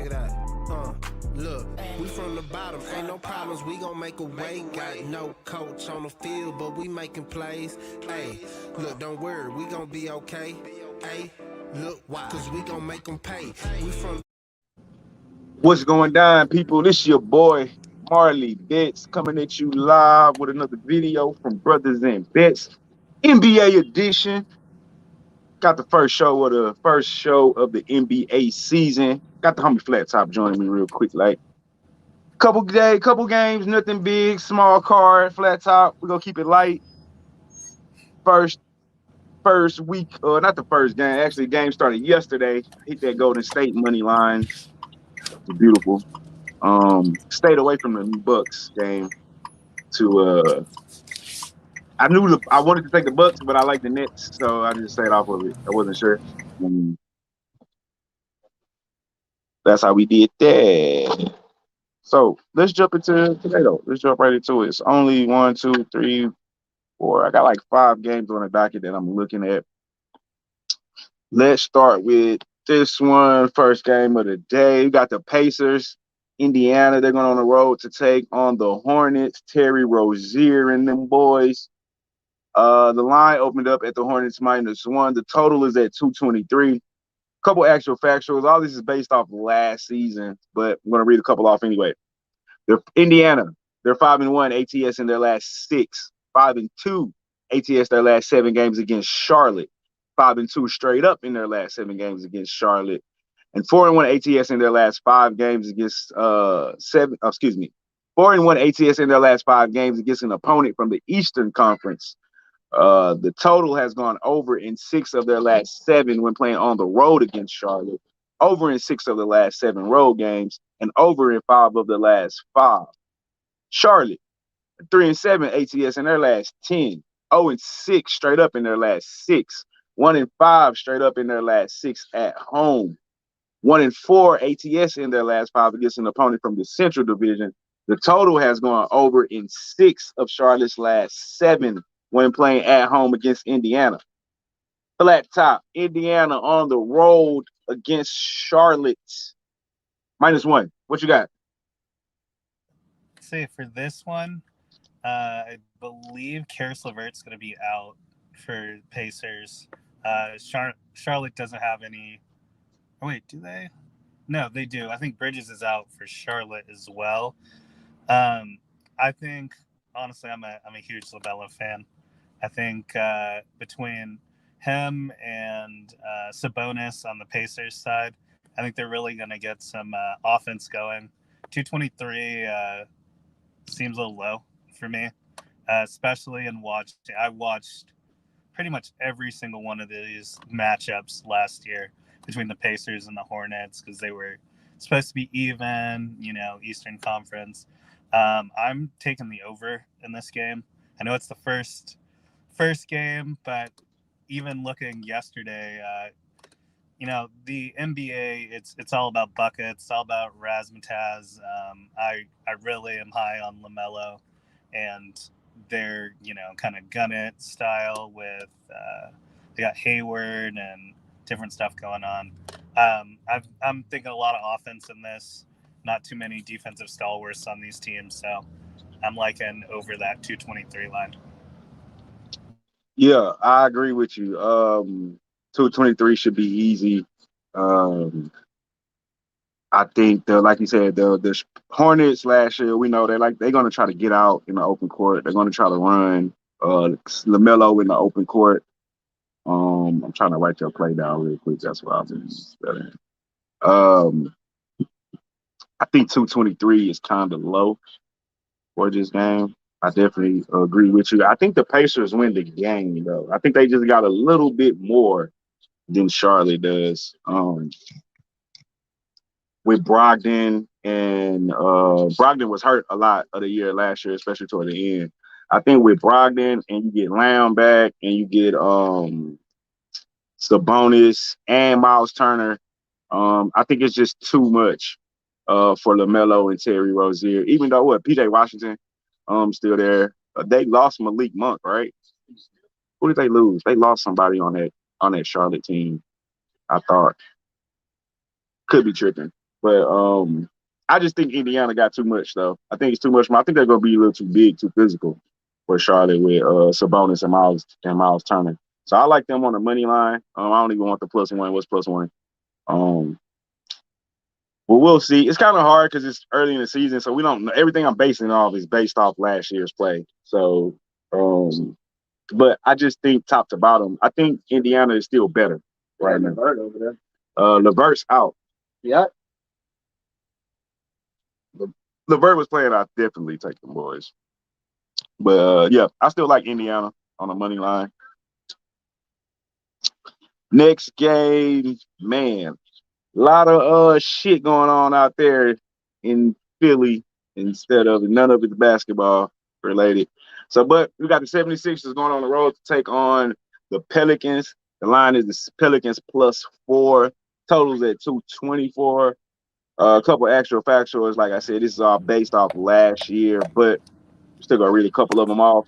Check it out. Look, we from the bottom, ain't no problems, we gon' make a way. Got no coach on the field, but we making plays. Hey, look, don't worry, we gon' be okay. Hey, look, why? Cause we gon' make them pay. We from. What's going down, people? This your boy Marley Bets coming at you live with another video from Brothas N Bets, NBA edition. Got the first show of the NBA season. Got the homie Flat Top joining me real quick, like couple games, nothing big, small card, Flat Top. We're gonna keep it light. First week, not the first game. Actually, game started yesterday. Hit that Golden State money line. It's beautiful. Stayed away from the Bucks game to I wanted to take the Bucks, but I like the Nets, so I just stayed off of it. I wasn't sure. Um, that's how we did that. So let's jump into today though. Let's jump right into it. It's only 1, 2, 3, 4. I got like 5 games on the docket that I'm looking at. Let's start with this one. First game of the day. We got the Pacers, Indiana. They're going on the road to take on the Hornets. Terry Rozier and them boys. The line opened up at the Hornets -1. The total is at 223. Couple actual factuals. All this is based off last season, but I'm going to read a couple off anyway. They're Indiana. They're 5-1 ATS in their last 6. 5-2 ATS their last 7 games against Charlotte. 5-2 straight up in their last 7 games against Charlotte, and 4-1 ATS in their last 5 games against 4-1 ATS in their last 5 games against an opponent from the Eastern Conference. The total has gone over in 6 of their last 7 when playing on the road against Charlotte, over in 6 of the last 7 road games, and over in 5 of the last 5. Charlotte, 3-7 ATS in their last 10, 0-6 straight up in their last 6. 1-5 straight up in their last 6 at home. 1-4 ATS in their last 5 against an opponent from the Central Division. The total has gone over in 6 of Charlotte's last 7 when playing at home against Indiana. Flat Top, Indiana on the road against Charlotte. -1. What you got? Say for this one, I believe Karis LeVert's going to be out for Pacers. Charlotte doesn't have any. Oh wait, do they? No, they do. I think Bridges is out for Charlotte as well. I think honestly, I'm a huge LaMelo fan. I think between him and Sabonis on the Pacers side, I think they're really going to get some offense going. 223 seems a little low for me, especially in watching. I watched pretty much every single one of these matchups last year between the Pacers and the Hornets because they were supposed to be even, Eastern Conference. I'm taking the over in this game. I know it's the first game, but even looking yesterday, the NBA, it's all about buckets. It's all about razzmatazz. I really am high on LaMelo, and their kind of gun it style with they got Hayward and different stuff going on. I'm thinking a lot of offense in this. Not too many defensive stalwarts on these teams, so I'm liking over that 223 line. Yeah, I agree with you. 223 should be easy. I think like you said, the Hornets last year, we know they're going to try to get out in the open court. They're going to try to run LaMelo in the open court. I'm trying to write your play down real quick. That's what I've been studying. I think 223 is kind of low for this game. I definitely agree with you. I think the Pacers win the game, though. I think they just got a little bit more than Charlotte does. With Brogdon, and Brogdon was hurt a lot of the year last year, especially toward the end. I think with Brogdon and you get Lamb back and you get Sabonis and Miles Turner, I think it's just too much for LaMelo and Terry Rozier. Even though PJ Washington still there. They lost Malik Monk, right? Who did they lose? They lost somebody on that Charlotte team. I thought. Could be tripping. But I just think Indiana got too much though. I think it's too much. I think they're gonna be a little too big, too physical for Charlotte with Sabonis and Miles Turner. So I like them on the money line. I don't even want the +1. What's +1? Um, but we'll see. It's kind of hard because it's early in the season, so we don't know. Everything I'm basing it off is based off last year's play. So, but I just think top to bottom, I think Indiana is still better right now. Levert over there. Levert's out. Yeah. Levert was playing. I definitely take the boys. But yeah, I still like Indiana on the money line. Next game, man, a lot of shit going on out there in Philly instead of none of it's basketball related. So, but we got the 76ers going on the road to take on the Pelicans. The line is the Pelicans +4. Totals at 224. A couple actual factuals. Like I said, this is all based off last year, but still gonna read a couple of them off.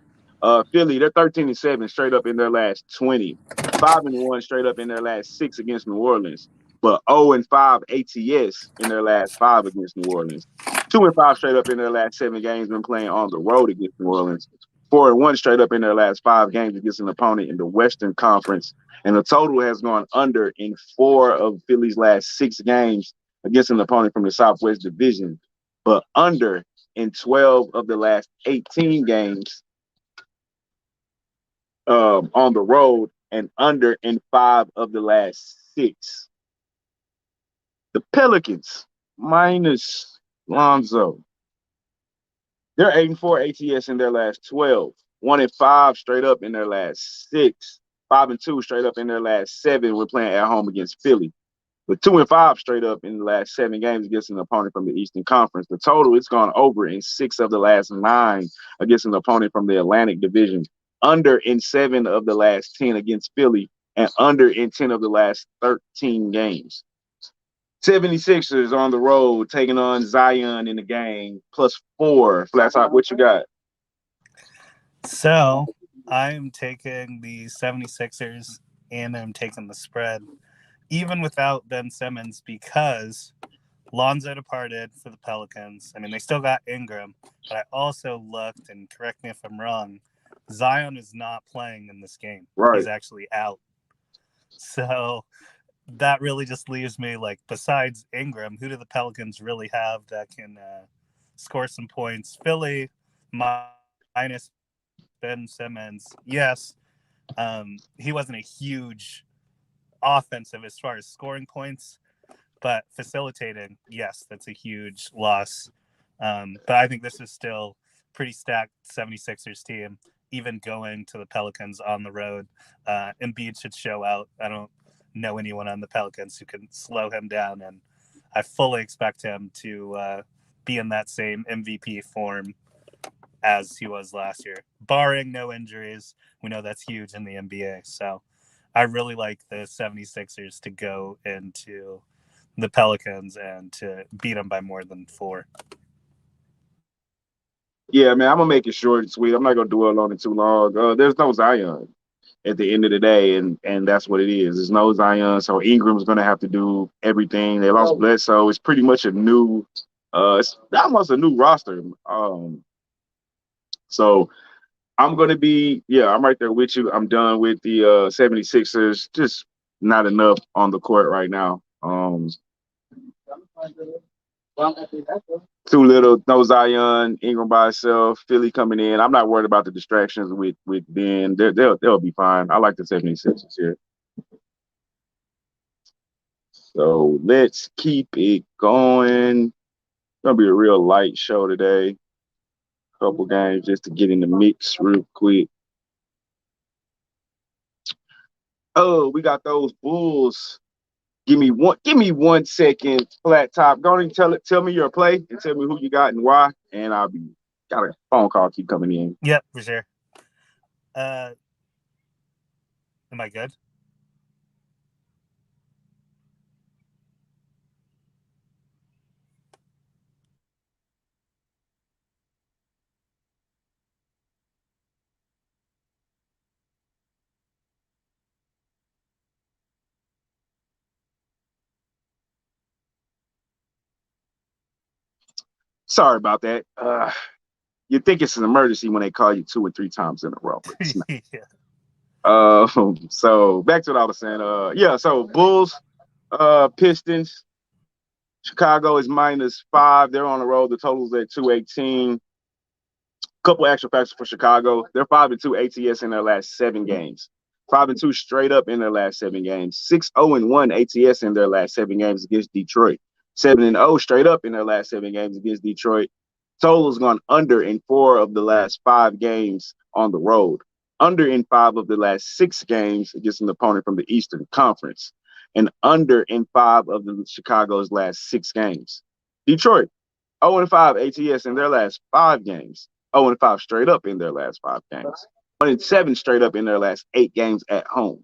Philly, they're 13-7 straight up in their last 20. 5-1 straight up in their last 6 against New Orleans, but 0-5 ATS in their last 5 against New Orleans. 2-5 straight up in their last 7 games when playing on the road against New Orleans. 4-1 straight up in their last 5 games against an opponent in the Western Conference, and the total has gone under in 4 of Philly's last 6 games against an opponent from the Southwest Division, but under in 12 of the last 18 games on the road, and under in 5 of the last 6. The Pelicans, minus Lonzo, they're 8-4 ATS in their last 12. 1-5 straight up in their last 6. 5-2 straight up in their last 7 when playing at home against Philly. With 2-5 straight up in the last 7 games against an opponent from the Eastern Conference. The total, it's gone over in 6 of the last 9 against an opponent from the Atlantic Division. Under in 7 of the last 10 against Philly, and under in 10 of the last 13 games. 76ers on the road taking on Zion in the game, +4. Flat top, what you got? So I'm taking the 76ers and I'm taking the spread, even without Ben Simmons, because Lonzo departed for the Pelicans. I mean, they still got Ingram, but I also looked, and correct me if I'm wrong, Zion is not playing in this game. Right. He's actually out. So that really just leaves me like, besides Ingram, who do the Pelicans really have that can score some points? Philly minus Ben Simmons. Yes, he wasn't a huge offensive as far as scoring points, but facilitating, yes, that's a huge loss. But I think this is still pretty stacked 76ers team, even going to the Pelicans on the road. Embiid should show out. I don't know anyone on the Pelicans who can slow him down, and I fully expect him to be in that same MVP form as he was last year, barring no injuries. We know that's huge in the NBA. So I really like the 76ers to go into the Pelicans and to beat them by more than 4. Yeah, man, I'm gonna make it short and sweet. I'm not gonna dwell on it too long. There's no Zion at the end of the day, and that's what it is. There's no Zion, so Ingram's gonna have to do everything. They lost Bledsoe. It's pretty much a new, it's almost a new roster. So I'm gonna be, yeah, I'm right there with you. I'm done with the 76ers. Just not enough on the court right now. Too little, no Zion, Ingram by himself, Philly coming in. I'm not worried about the distractions with Ben. They'll be fine. I like the 76ers here. So let's keep it going. It's gonna be a real light show today. Couple games just to get in the mix real quick. Oh, we got those Bulls. Give me 1 second, flat top. Go ahead and tell me your play and tell me who you got and why. And I'll be got a phone call keep coming in. Yep, for sure. Am I good? Sorry about that. You think it's an emergency when they call you 2 or 3 times in a row, but it's not. Yeah. So back to what I was saying. Yeah. So Bulls, Pistons. Chicago is -5. They're on the road. The total's at 218. Couple extra factors for Chicago. They're 5-2 ATS in their last 7 games. 5-2 straight up in their last 7 games. 6-0-1 ATS in their last 7 games against Detroit. 7-0 straight up in their last 7 games against Detroit. Total's gone under in 4 of the last 5 games on the road. Under in 5 of the last 6 games against an opponent from the Eastern Conference. And under in 5 of the Chicago's last 6 games. Detroit, 0-5 ATS in their last 5 games. 0-5 straight up in their last 5 games. 1-7 straight up in their last 8 games at home.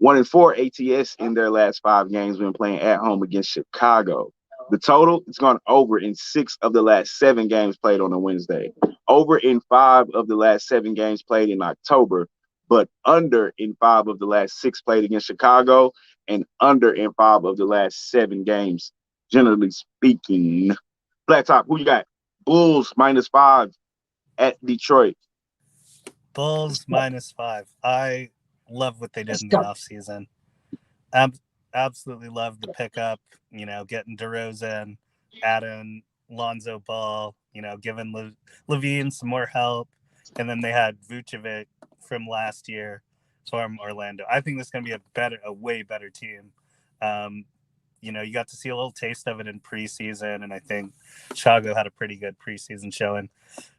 1-4 ATS in their last 5 games when playing at home against Chicago. The total, it's gone over in 6 of the last 7 games played on a Wednesday. Over in 5 of the last 7 games played in October, but under in 5 of the last 6 played against Chicago, and under in 5 of the last 7 games, generally speaking. Flat top, who you got? Bulls -5 at Detroit. Bulls -5. I love what they did in the offseason. Absolutely love the pickup, getting DeRozan, adding Lonzo Ball, giving Levine some more help. And then they had Vucevic from last year from Orlando. I think this is going to be a way better team. You got to see a little taste of it in preseason, and I think Chicago had a pretty good preseason showing.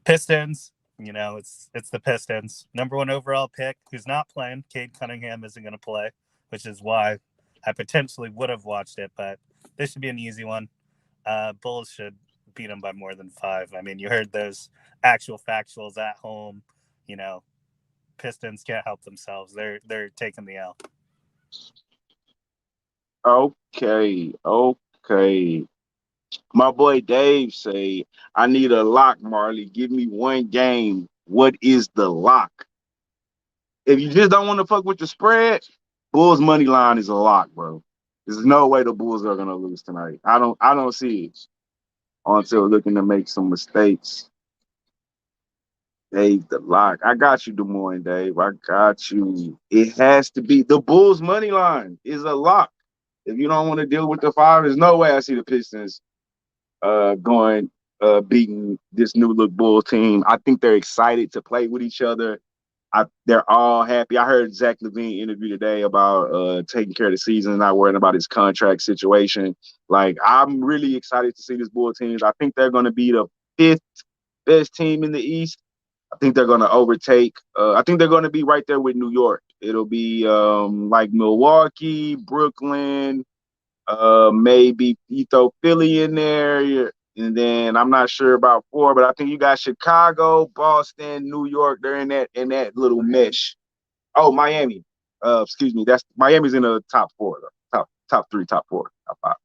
Pistons, it's the Pistons. Number 1 overall pick, who's not playing. Cade Cunningham isn't going to play, which is why I potentially would have watched it, but this should be an easy one. Bulls should beat them by more than 5. I mean, you heard those actual factuals at home. Pistons can't help themselves. They're taking the L. Okay. My boy Dave say, I need a lock, Marley. Give me one game. What is the lock? If you just don't want to fuck with the spread, Bulls money line is a lock, bro. There's no way the Bulls are gonna lose tonight. I don't see it until looking to make some mistakes. Dave, the lock. I got you, Des Moines, Dave. I got you. It has to be the Bulls money line is a lock. If you don't want to deal with the 5, there's no way I see the Pistons beating this new look Bulls team. I think they're excited to play with each other. They're all happy. I heard Zach LaVine interview today about taking care of the season, not worrying about his contract situation. Like, I'm really excited to see this Bulls team. I think they're going to be the 5th best team in the East. I think they're going to overtake. I think they're going to be right there with New York. It'll be like Milwaukee, Brooklyn, maybe you throw Philly in there. And then I'm not sure about 4, but I think you got Chicago, Boston, New York. They're in that little mesh. Oh, Miami. Excuse me. That's Miami's in the top 4, though. Top 3, top 4, top 5.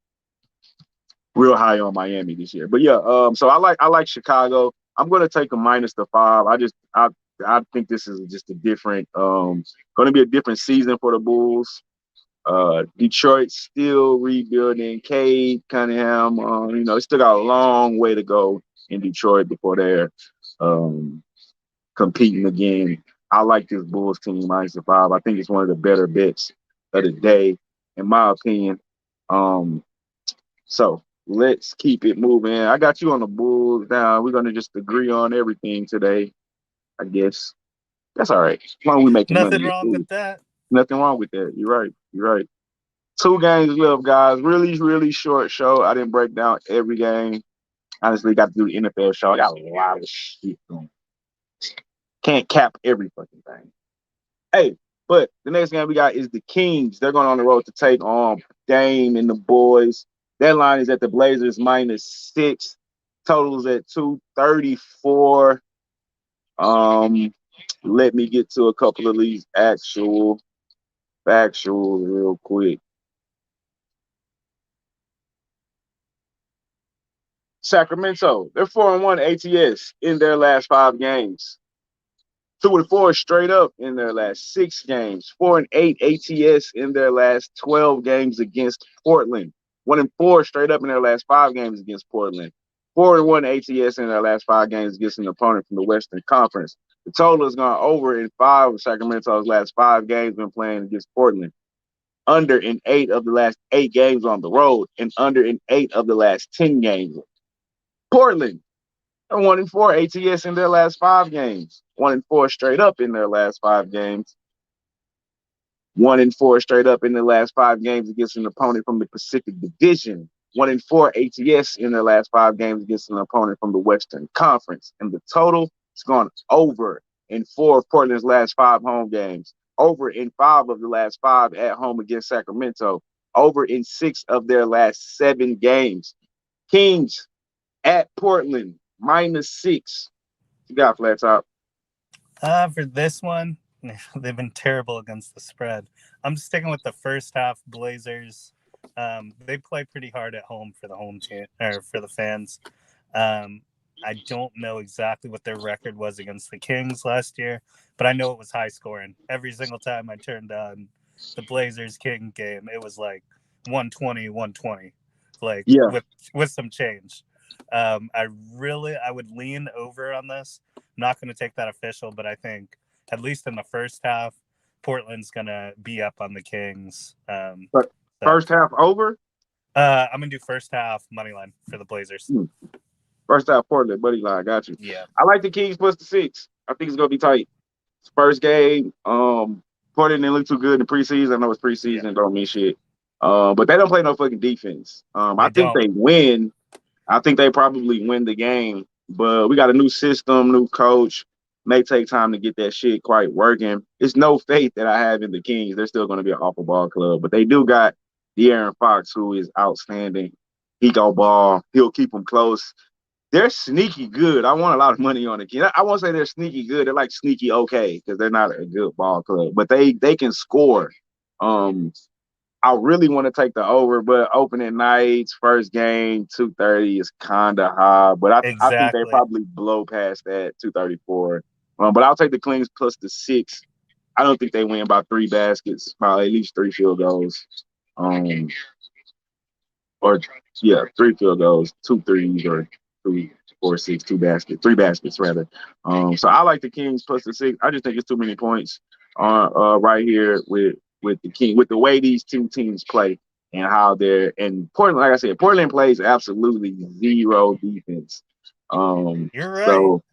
Real high on Miami this year. But yeah, so I like Chicago. I'm gonna take a -5. I think this is just a different gonna be a different season for the Bulls. Detroit still rebuilding. Cade Cunningham, it's still got a long way to go in Detroit before they're competing again. I like this Bulls team -5. I think it's one of the better bets of the day, in my opinion. So let's keep it moving. I got you on the Bulls now. We're gonna just agree on everything today, I guess. That's all right. As long as we making Nothing money. wrong with that. Nothing wrong with that. You're right. 2 games left, guys. Really, really short show. I didn't break down every game. Honestly, got to do the NFL show. I got a lot of shit going. Can't cap every fucking thing. Hey, but the next game we got is the Kings. They're going on the road to take on Dame and the boys. That line is at the Blazers -6. Totals at 234. Let me get to a couple of these factuals real quick. Sacramento, they're 4-1 ATS in their last 5 games. 2-4 straight up in their last 6 games. 4-8 ATS in their last 12 games against Portland. 1-4 straight up in their last 5 games against Portland. 4-1 ATS in their last 5 games against an opponent from the Western Conference. The total has gone over in 5 of Sacramento's last 5 games when playing against Portland. Under in 8 of the last 8 games on the road, and under in 8 of the last 10 games. Portland, 1-4 ATS in their last 5 games. 1-4 straight up in their last 5 games. 1-4 straight up in the last 5 games against an opponent from the Pacific Division. 1-4 ATS in their last 5 games against an opponent from the Western Conference. And the total has gone over in 4 of Portland's last 5 home games. Over in 5 of the last 5 at home against Sacramento. Over in 6 of their last 7 games. Kings at Portland, -6. You got Flat Top. For this one, they've been terrible against the spread. I'm just sticking with the first half Blazers. They play pretty hard at home for the home team or for the fans. I don't know exactly what their record was against the Kings last year, but I know it was high scoring. Every single time I turned on the Blazers King game, it was like 120, like with some change. I would lean over on this. I'm not going to take that official, but I think at least in the first half, Portland's going to be up on the Kings. First half over? I'm going to do first half money line for the Blazers. First half Portland, buddy line. Got you. Yeah. I like the Kings plus the 6. I think it's going to be tight. First game, Portland didn't look too good in the preseason. I know it's preseason, don't mean shit. But they don't play no fucking defense. I think they win. I think they probably win the game. But we got a new system, new coach. May take time to get that shit quite working. It's no faith that I have in the Kings. They're still going to be an awful ball club. But they do got De'Aaron Fox, who is outstanding. He go ball. He'll keep them close. They're sneaky good. I want a lot of money on the Kings. I won't say they're sneaky good. They're like sneaky okay because they're not a good ball club. But they can score. I really want to take the over, but opening nights, first game, 2:30 is kind of high. But I think they probably blow past that, 2:34. But I'll take the Kings plus the 6. I don't think they win by 3 baskets, by at least 3 field goals. 3 field goals, 2 threes, or 3, 4, 6, 2 baskets, 3 baskets rather. So I like the Kings plus the 6. I just think it's too many points right here with the King, with the way these two teams play and how they're, and Portland, like I said, Portland plays absolutely zero defense. You're right. So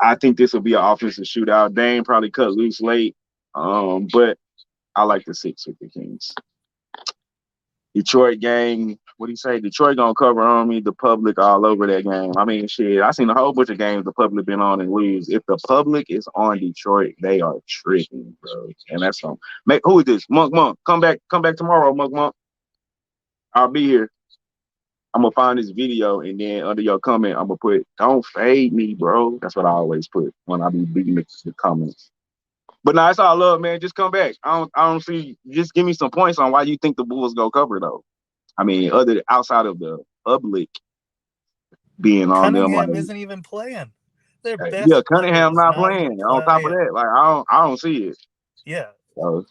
I think this will be an offensive shootout. Dame probably cut loose late. But I like the 6 with the Kings. Detroit gang, what do you say? Detroit gonna cover on me, the public all over that game. I mean, shit, I seen a whole bunch of games the public been on and lose. If the public is on Detroit, they are tripping, bro. And that's something. Who is this? Monk. Come back tomorrow, Monk. I'll be here. I'm gonna find this video and then under your comment, I'm gonna put, don't fade me, bro. That's what I always put when I be beating the comments. But no, it's all love, man. Just come back. I don't see. Just give me some points on why you think the Bulls go cover though. I mean, outside of the public being on them, Cunningham isn't even playing. Their best. Yeah, Cunningham not playing. On top of that, like I don't see it. Yeah. So,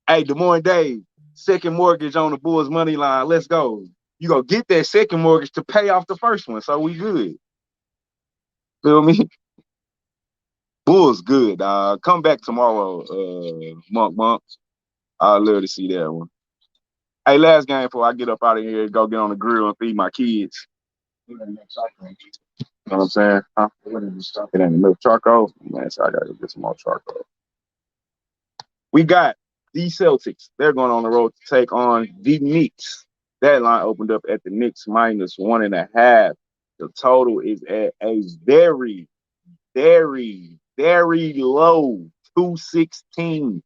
hey, Des Moines Dave, second mortgage on the Bulls money line. Let's go. You gonna get that second mortgage to pay off the first one, so we good. Feel me? Bulls good, dog. Come back tomorrow, Monk. I'd love to see that one. Hey, last game before I get up out of here, go get on the grill and feed my kids. You know what I'm saying? Huh? It ain't milk charcoal. Man, so I gotta get some more charcoal. We got the Celtics. They're going on the road to take on the Knicks. That line opened up at the Knicks -1.5. The total is at a very, very, very low 216.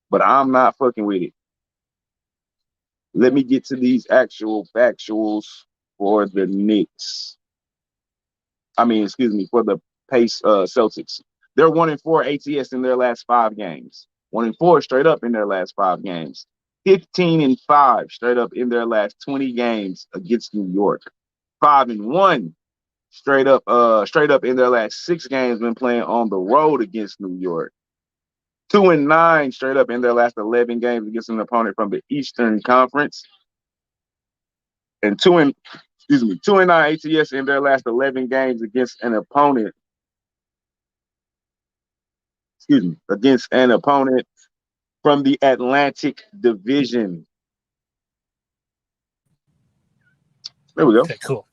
But I'm not fucking with it. Let me get to these actual factuals for the Knicks. For the Celtics. They're 1-4 ATS in their last 5 games. 1-4 straight up in their last 5 games. 15-5 straight up in their last 20 games against New York. 5-1 straight up in their last 6 games when playing on the road against New York. 2-9 straight up in their last 11 games against an opponent from the Eastern Conference. And 2-9 2-9 ATS in their last 11 games against an opponent. Against an opponent from the Atlantic Division. There we go. Okay, cool.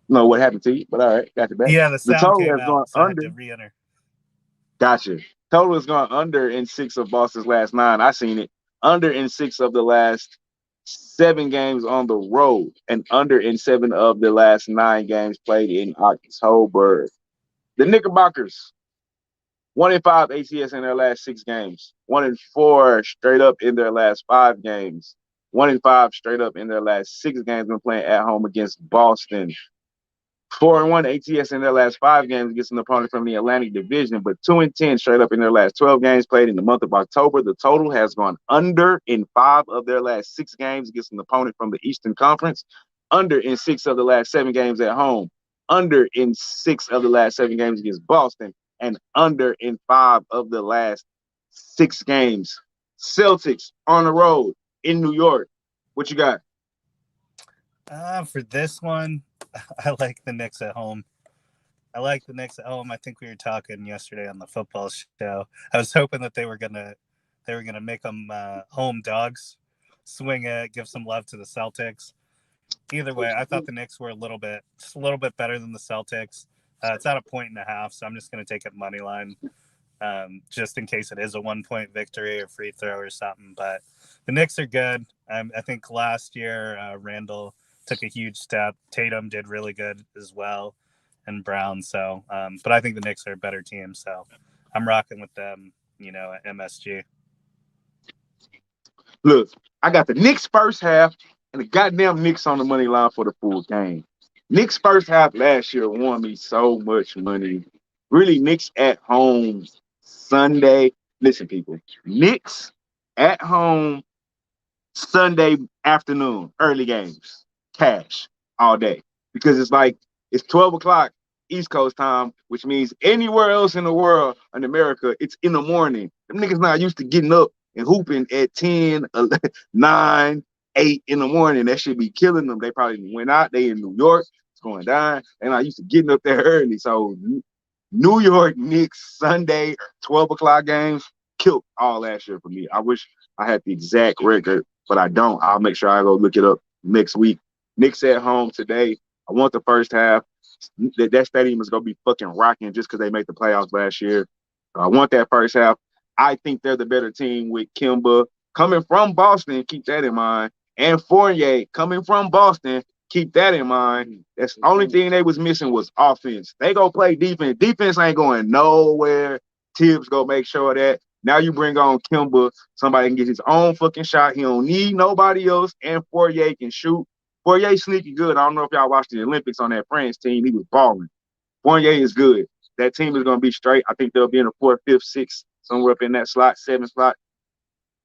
Know what happened to you, but all right, got you back. Yeah, the The sound total came has gone out, so I had under. to re-enter. Gotcha. Total has gone under in 6 of Boston's last 9. I seen it. Under in 6 of the last 7 games on the road, and under in 7 of the last 9 games played in October. The Knickerbockers, 1-5 ATS in their last 6 games. 1-4 straight up in their last 5 games. 1-5 straight up in their last 6 games when playing at home against Boston. 4-1 ATS in their last 5 games against an opponent from the Atlantic Division, but 2-10 straight up in their last 12 games played in the month of October. The total has gone under in 5 of their last 6 games against an opponent from the Eastern Conference, under in 6 of the last 7 games at home, under in 6 of the last 7 games against Boston, and under in 5 of the last 6 games. Celtics on the road in New York. What you got? For this one, I like the Knicks at home. I think we were talking yesterday on the football show. I was hoping that they were gonna make them home dogs, swing it, give some love to the Celtics. Either way, I thought the Knicks were just a little bit better than the Celtics. It's at 1.5, so I'm just gonna take it money line, just in case it is a 1-point victory or free throw or something. But the Knicks are good. I think last year Randall took a huge step. Tatum did really good as well, and Brown. So, but I think the Knicks are a better team. So I'm rocking with them, at MSG. Look, I got the Knicks first half and the goddamn Knicks on the money line for the full game. Knicks first half last year won me so much money. Really, Knicks at home Sunday. Listen, people, Knicks at home Sunday afternoon, early games, cash all day. Because it's 12 o'clock East Coast time, which means anywhere else in the world, in America, it's in the morning. Them niggas not used to getting up and hooping at 10, 11, 9, 8 in the morning. That should be killing them. They probably went out. They in New York. It's going down. They're not used to getting up there early. So New York Knicks Sunday, 12 o'clock games, killed all last year for me. I wish I had the exact record, but I don't. I'll make sure I go look it up next week. Knicks at home today. I want the first half. That stadium is going to be fucking rocking just because they made the playoffs last year. I want that first half. I think they're the better team with Kemba coming from Boston. Keep that in mind. And Fournier coming from Boston. Keep that in mind. That's the only thing they was missing was offense. They go play defense. Defense ain't going nowhere. Tibbs go make sure of that. Now you bring on Kemba. Somebody can get his own fucking shot. He don't need nobody else. And Fournier can shoot. Fournier sneaky good. I don't know if y'all watched the Olympics on that France team. He was balling. Fournier is good. That team is going to be straight. I think they'll be in the 4th, 5th, 6th, somewhere up in that slot, 7th slot.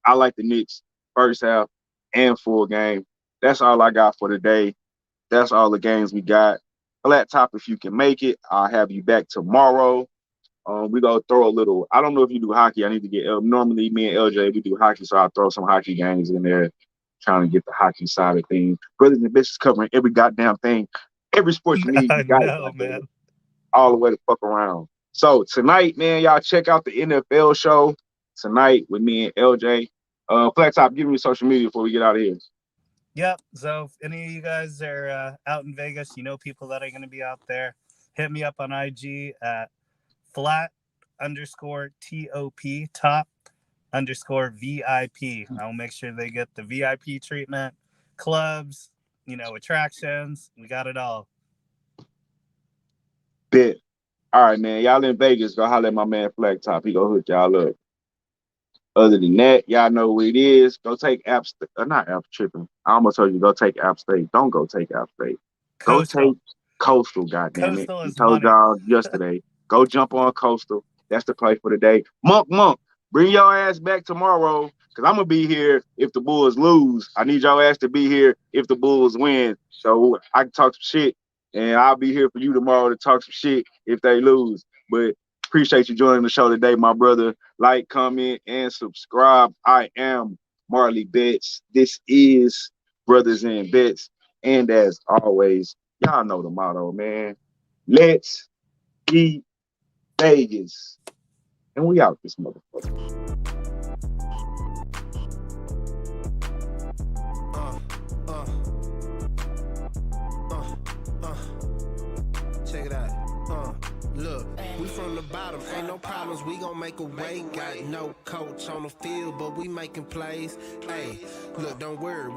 I like the Knicks first half and full game. That's all I got for today. That's all the games we got. Flat top, if you can make it, I'll have you back tomorrow. We go throw a little. I don't know if you do hockey. I need to get. Normally, me and LJ we do hockey, so I'll throw some hockey games in there, trying to get the hockey side of things. Brothers and Bets is covering every goddamn thing, every sport you need. You got it, man. All the way to fuck around. So tonight, man, y'all check out the NFL show tonight with me and LJ. Flat top, give me social media before we get out of here. Yep. So if any of you guys are out in Vegas, people that are going to be out there, hit me up on IG at _TOP top _VIP. I'll make sure they get the VIP treatment, clubs, attractions. We got it all. Bet. All right, man. Y'all in Vegas, go holler at my man Flag Top. He go hook y'all up. Other than that, y'all know what it is. Go take App State. Not App tripping. I almost told you go take App State. Don't go take App State. Go take Coastal, goddammit. Coastal I is told money. y'all yesterday. Go jump on Coastal. That's the play for the day. Monk, bring your ass back tomorrow because I'm going to be here if the Bulls lose. I need your ass to be here if the Bulls win. So I can talk some shit, and I'll be here for you tomorrow to talk some shit if they lose. But appreciate you joining the show today, my brother. Like, comment, and subscribe. I am Marley Bets. This is Brothas N Bets. And as always, y'all know the motto, man. Let's eat Vegas. And we out this motherfucker. Check it out. Look, we from the bottom, ain't no problems, we gon' make a way. Got no coach on the field, but we making plays. Hey, look, don't worry.